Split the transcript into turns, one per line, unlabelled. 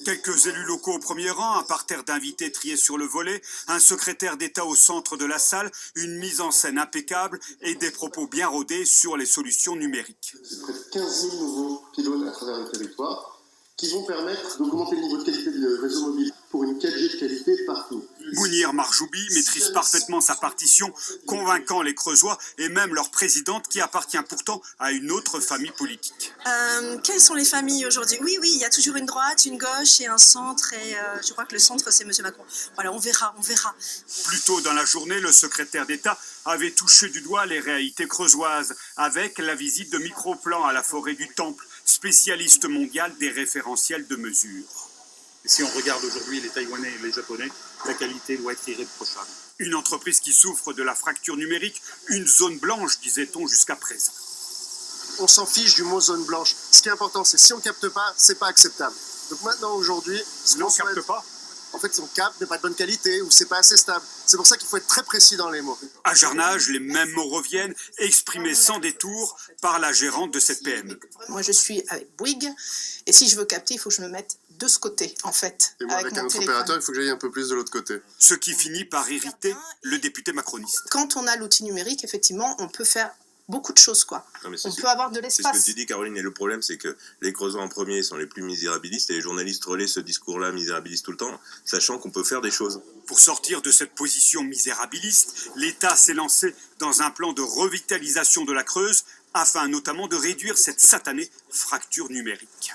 Quelques élus locaux au premier rang, un parterre d'invités triés sur le volet, un secrétaire d'État au centre de la salle, une mise en scène impeccable et des propos bien rodés sur les solutions numériques.
C'est près de 15 000 nouveaux pylônes à travers le territoire qui vont permettre d'augmenter le niveau de qualité du réseau mobile pour une 4G de qualité partout.
Mounir Marjoubi maîtrise parfaitement sa partition, convainquant les Creusois et même leur présidente qui appartient pourtant à une autre famille politique.
Quelles sont les familles aujourd'hui? Oui, il y a toujours une droite, une gauche et un centre et je crois que le centre c'est M. Macron. Voilà, on verra.
Plus tôt dans la journée, le secrétaire d'État avait touché du doigt les réalités creusoises avec la visite de Microplan à la forêt du Temple, spécialiste mondial des référentiels de mesure.
Et si on regarde aujourd'hui les Taïwanais et les Japonais, la qualité doit être irréprochable.
Une entreprise qui souffre de la fracture numérique, une zone blanche, disait-on jusqu'à présent.
On s'en fiche du mot zone blanche. Ce qui est important, c'est si on ne capte pas, c'est pas acceptable. Donc maintenant, aujourd'hui,
Si on ne capte pas,
en fait, si on capte, mais pas de bonne qualité ou c'est pas assez stable. C'est pour ça qu'il faut être très précis dans les mots.
à Jarnage, les mêmes mots reviennent, exprimés sans détour par la gérante de cette PME.
Moi, je suis avec Bouygues, et si je veux capter, il faut que je me mette de ce côté, en fait.
Et moi, avec un autre opérateur, il faut que j'aille un peu plus de l'autre côté.
Ce qui finit par irriter le député macroniste.
Quand on a l'outil numérique, effectivement, on peut faire beaucoup de choses, quoi.
Non, mais
On peut avoir de
c'est ce
l'espace.
que tu dis, Caroline, et le problème, c'est que les Creusois en premier sont les plus misérabilistes et les journalistes relaient ce discours-là misérabiliste tout le temps, sachant qu'on peut faire des choses.
Pour sortir de cette position misérabiliste, l'État s'est lancé dans un plan de revitalisation de la Creuse afin notamment de réduire cette satanée fracture numérique.